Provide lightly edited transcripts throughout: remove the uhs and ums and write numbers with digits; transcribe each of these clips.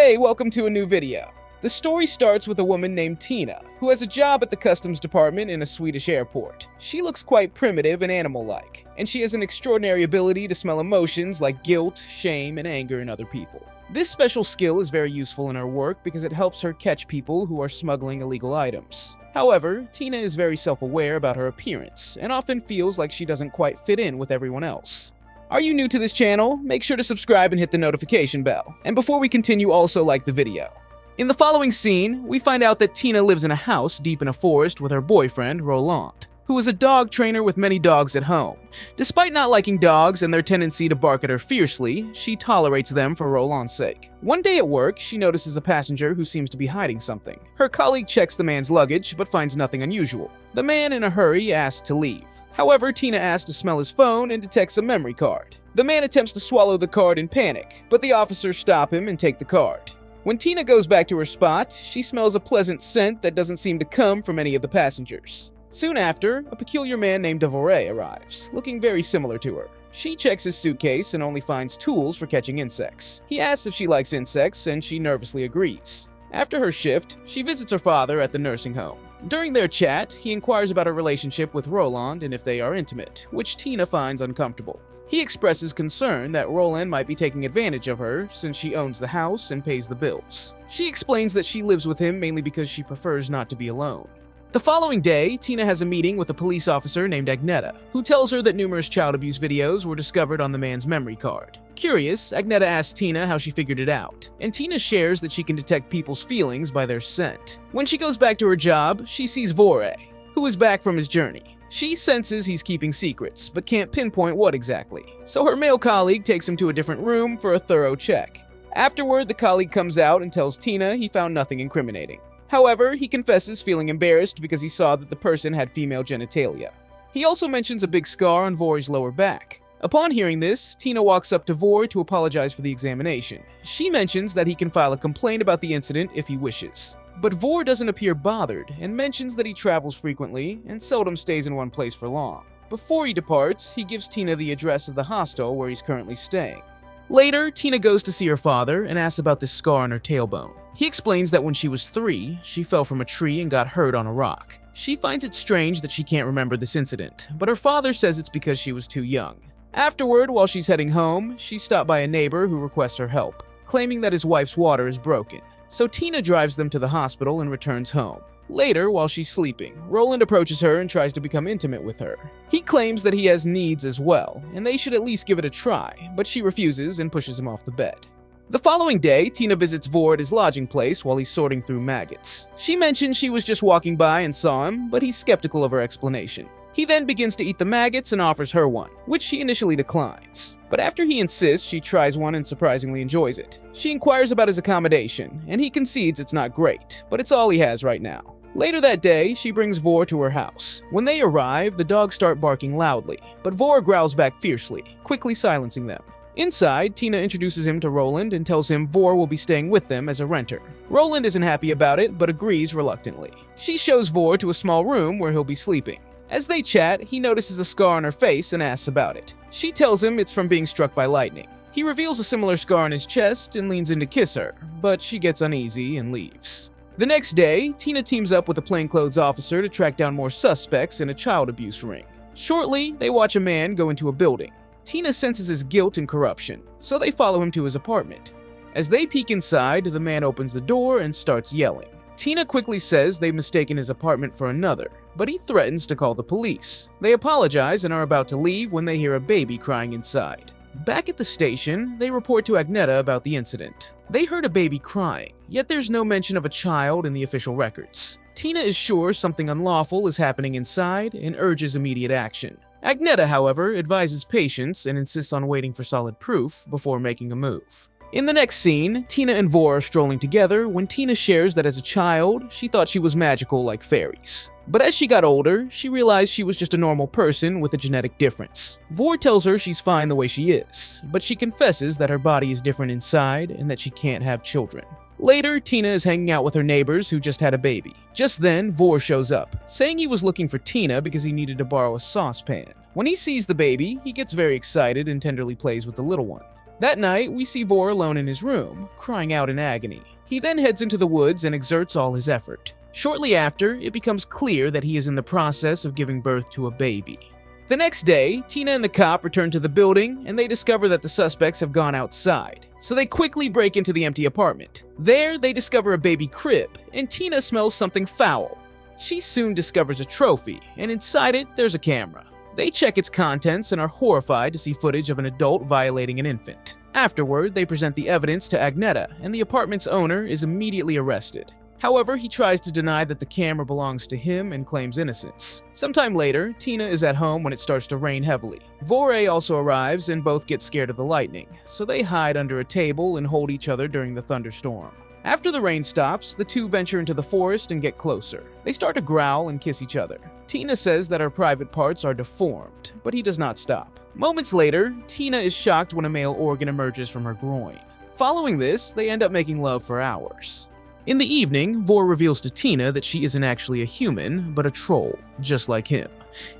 Hey, welcome to a new video. The story starts with a woman named Tina, who has a job at the customs department in a Swedish airport. She looks quite primitive and animal-like, and she has an extraordinary ability to smell emotions like guilt, shame, and anger in other people. This special skill is very useful in her work because it helps her catch people who are smuggling illegal items. However, Tina is very self-aware about her appearance, and often feels like she doesn't quite fit in with everyone else. Are you new to this channel? Make sure to subscribe and hit the notification bell. And before we continue, also like the video. In the following scene, we find out that Tina lives in a house deep in a forest with her boyfriend, Roland, who is a dog trainer with many dogs at home. Despite not liking dogs and their tendency to bark at her fiercely, she tolerates them for Roland's sake. One day at work, she notices a passenger who seems to be hiding something. Her colleague checks the man's luggage, but finds nothing unusual. The man, in a hurry, asks to leave. However, Tina asks to smell his phone and detects a memory card. The man attempts to swallow the card in panic, but the officers stop him and take the card. When Tina goes back to her spot, she smells a pleasant scent that doesn't seem to come from any of the passengers. Soon after, a peculiar man named Devore arrives, looking very similar to her. She checks his suitcase and only finds tools for catching insects. He asks if she likes insects, and she nervously agrees. After her shift, she visits her father at the nursing home. During their chat, he inquires about her relationship with Roland and if they are intimate, which Tina finds uncomfortable. He expresses concern that Roland might be taking advantage of her since she owns the house and pays the bills. She explains that she lives with him mainly because she prefers not to be alone. The following day, Tina has a meeting with a police officer named Agneta, who tells her that numerous child abuse videos were discovered on the man's memory card. Curious, Agneta asks Tina how she figured it out, and Tina shares that she can detect people's feelings by their scent. When she goes back to her job, she sees Vore, who is back from his journey. She senses he's keeping secrets, but can't pinpoint what exactly, so her male colleague takes him to a different room for a thorough check. Afterward, the colleague comes out and tells Tina he found nothing incriminating. However, he confesses feeling embarrassed because he saw that the person had female genitalia. He also mentions a big scar on Vore's lower back. Upon hearing this, Tina walks up to Vore to apologize for the examination. She mentions that he can file a complaint about the incident if he wishes. But Vore doesn't appear bothered and mentions that he travels frequently and seldom stays in one place for long. Before he departs, he gives Tina the address of the hostel where he's currently staying. Later, Tina goes to see her father and asks about this scar on her tailbone. He explains that when she was 3, she fell from a tree and got hurt on a rock. She finds it strange that she can't remember this incident, but her father says it's because she was too young. Afterward, while she's heading home, she's stopped by a neighbor who requests her help, claiming that his wife's water is broken. So Tina drives them to the hospital and returns home. Later, while she's sleeping, Roland approaches her and tries to become intimate with her. He claims that he has needs as well, and they should at least give it a try, but she refuses and pushes him off the bed. The following day, Tina visits Vore at his lodging place while he's sorting through maggots. She mentions she was just walking by and saw him, but he's skeptical of her explanation. He then begins to eat the maggots and offers her one, which she initially declines. But after he insists, she tries one and surprisingly enjoys it. She inquires about his accommodation, and he concedes it's not great, but it's all he has right now. Later that day, she brings Vore to her house. When they arrive, the dogs start barking loudly, but Vore growls back fiercely, quickly silencing them. Inside, Tina introduces him to Roland and tells him Vore will be staying with them as a renter. Roland isn't happy about it, but agrees reluctantly. She shows Vore to a small room where he'll be sleeping. As they chat, he notices a scar on her face and asks about it. She tells him it's from being struck by lightning. He reveals a similar scar on his chest and leans in to kiss her, but she gets uneasy and leaves. The next day, Tina teams up with a plainclothes officer to track down more suspects in a child abuse ring. Shortly, they watch a man go into a building. Tina senses his guilt and corruption, so they follow him to his apartment. As they peek inside, the man opens the door and starts yelling. Tina quickly says they've mistaken his apartment for another, but he threatens to call the police. They apologize and are about to leave when they hear a baby crying inside. Back at the station, they report to Agneta about the incident. They heard a baby crying, yet there's no mention of a child in the official records. Tina is sure something unlawful is happening inside and urges immediate action. Agneta, however, advises patience and insists on waiting for solid proof before making a move. In the next scene, Tina and Vore are strolling together when Tina shares that as a child, she thought she was magical like fairies. But as she got older, she realized she was just a normal person with a genetic difference. Vore tells her she's fine the way she is, but she confesses that her body is different inside and that she can't have children. Later, Tina is hanging out with her neighbors who just had a baby. Just then, Vore shows up, saying he was looking for Tina because he needed to borrow a saucepan. When he sees the baby, he gets very excited and tenderly plays with the little one. That night, we see Vor alone in his room, crying out in agony. He then heads into the woods and exerts all his effort. Shortly after, it becomes clear that he is in the process of giving birth to a baby. The next day, Tina and the cop return to the building, and they discover that the suspects have gone outside. So they quickly break into the empty apartment. There, they discover a baby crib, and Tina smells something foul. She soon discovers a trophy, and inside it, there's a camera. They check its contents and are horrified to see footage of an adult violating an infant. Afterward, they present the evidence to Agneta, and the apartment's owner is immediately arrested. However, he tries to deny that the camera belongs to him and claims innocence. Sometime later, Tina is at home when it starts to rain heavily. Vor also arrives and both get scared of the lightning, so they hide under a table and hold each other during the thunderstorm. After the rain stops, the two venture into the forest and get closer. They start to growl and kiss each other. Tina says that her private parts are deformed, but he does not stop. Moments later, Tina is shocked when a male organ emerges from her groin. Following this, they end up making love for hours. In the evening, Vor reveals to Tina that she isn't actually a human, but a troll, just like him.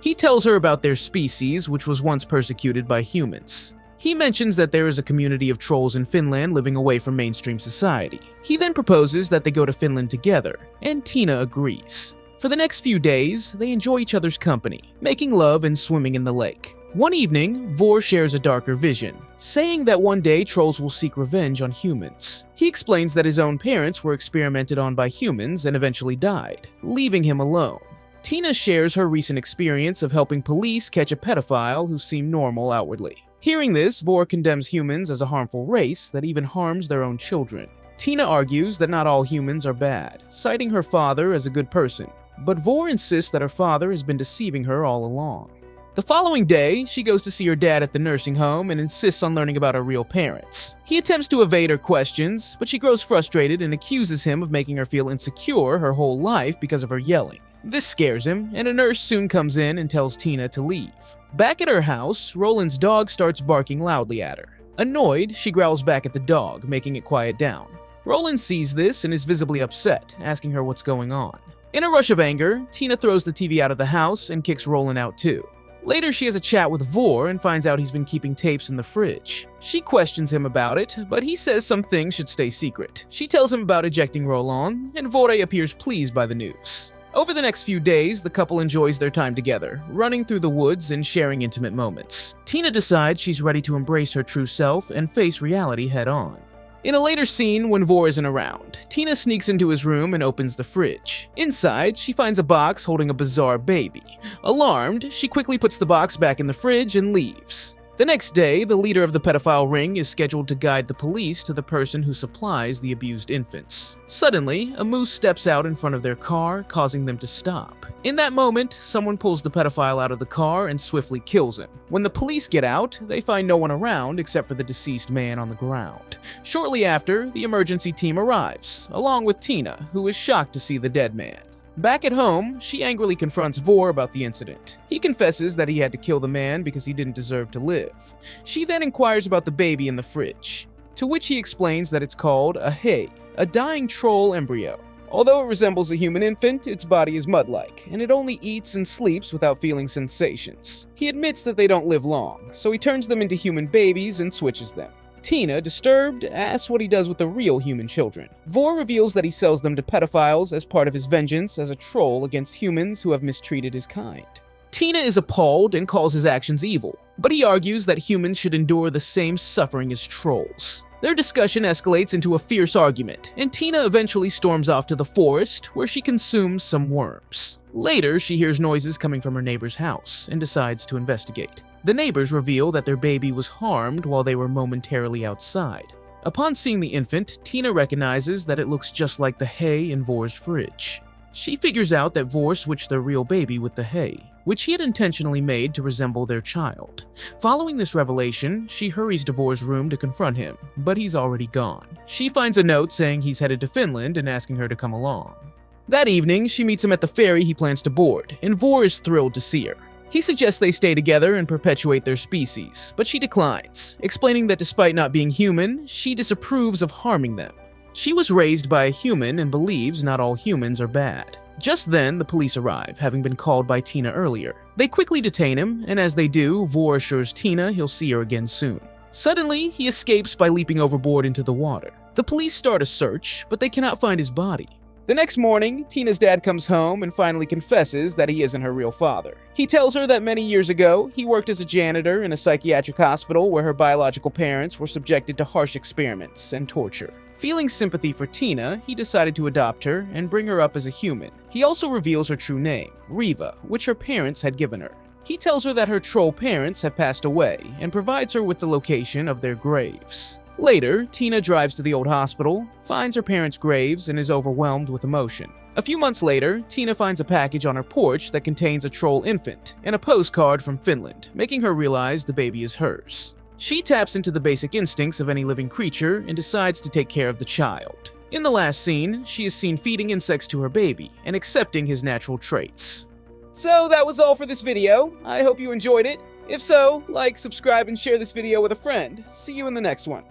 He tells her about their species, which was once persecuted by humans. He mentions that there is a community of trolls in Finland living away from mainstream society. He then proposes that they go to Finland together, and Tina agrees. For the next few days, they enjoy each other's company, making love and swimming in the lake. One evening, Vor shares a darker vision, saying that one day trolls will seek revenge on humans. He explains that his own parents were experimented on by humans and eventually died, leaving him alone. Tina shares her recent experience of helping police catch a pedophile who seemed normal outwardly. Hearing this, Vor condemns humans as a harmful race that even harms their own children. Tina argues that not all humans are bad, citing her father as a good person, but Vor insists that her father has been deceiving her all along. The following day, she goes to see her dad at the nursing home and insists on learning about her real parents. He attempts to evade her questions, but she grows frustrated and accuses him of making her feel insecure her whole life because of her yelling. This scares him, and a nurse soon comes in and tells Tina to leave. Back at her house, Roland's dog starts barking loudly at her. Annoyed, she growls back at the dog, making it quiet down. Roland sees this and is visibly upset, asking her what's going on. In a rush of anger, Tina throws the TV out of the house and kicks Roland out too. Later, she has a chat with Vor and finds out he's been keeping tapes in the fridge. She questions him about it, but he says some things should stay secret. She tells him about ejecting Roland, and Vor appears pleased by the news. Over the next few days, the couple enjoys their time together, running through the woods and sharing intimate moments. Tina decides she's ready to embrace her true self and face reality head-on. In a later scene, when Vor isn't around, Tina sneaks into his room and opens the fridge. Inside, she finds a box holding a bizarre baby. Alarmed, she quickly puts the box back in the fridge and leaves. The next day, the leader of the pedophile ring is scheduled to guide the police to the person who supplies the abused infants. Suddenly, a moose steps out in front of their car, causing them to stop. In that moment, someone pulls the pedophile out of the car and swiftly kills him. When the police get out, they find no one around except for the deceased man on the ground. Shortly after, the emergency team arrives, along with Tina, who is shocked to see the dead man. Back at home, she angrily confronts Vor about the incident. He confesses that he had to kill the man because he didn't deserve to live. She then inquires about the baby in the fridge, to which he explains that it's called a hay, a dying troll embryo. Although it resembles a human infant, its body is mud-like, and it only eats and sleeps without feeling sensations. He admits that they don't live long, so he turns them into human babies and switches them. Tina, disturbed, asks what he does with the real human children. Vor reveals that he sells them to pedophiles as part of his vengeance as a troll against humans who have mistreated his kind. Tina is appalled and calls his actions evil, but he argues that humans should endure the same suffering as trolls. Their discussion escalates into a fierce argument, and Tina eventually storms off to the forest, where she consumes some worms. Later, she hears noises coming from her neighbor's house and decides to investigate. The neighbors reveal that their baby was harmed while they were momentarily outside. Upon seeing the infant, Tina recognizes that it looks just like the hay in Vor's fridge. She figures out that Vor switched their real baby with the hay, which he had intentionally made to resemble their child. Following this revelation, she hurries to Vor's room to confront him, but he's already gone. She finds a note saying he's headed to Finland and asking her to come along. That evening, she meets him at the ferry he plans to board, and Vor is thrilled to see her. He suggests they stay together and perpetuate their species, but she declines, explaining that despite not being human, she disapproves of harming them. She was raised by a human and believes not all humans are bad. Just then, the police arrive, having been called by Tina earlier. They quickly detain him, and as they do, Vor assures Tina he'll see her again soon. Suddenly, he escapes by leaping overboard into the water. The police start a search, but they cannot find his body. The next morning, Tina's dad comes home and finally confesses that he isn't her real father. He tells her that many years ago, he worked as a janitor in a psychiatric hospital where her biological parents were subjected to harsh experiments and torture. Feeling sympathy for Tina, he decided to adopt her and bring her up as a human. He also reveals her true name, Riva, which her parents had given her. He tells her that her troll parents have passed away and provides her with the location of their graves. Later, Tina drives to the old hospital, finds her parents' graves, and is overwhelmed with emotion. A few months later, Tina finds a package on her porch that contains a troll infant and a postcard from Finland, making her realize the baby is hers. She taps into the basic instincts of any living creature and decides to take care of the child. In the last scene, she is seen feeding insects to her baby and accepting his natural traits. So that was all for this video. I hope you enjoyed it. If so, like, subscribe, and share this video with a friend. See you in the next one.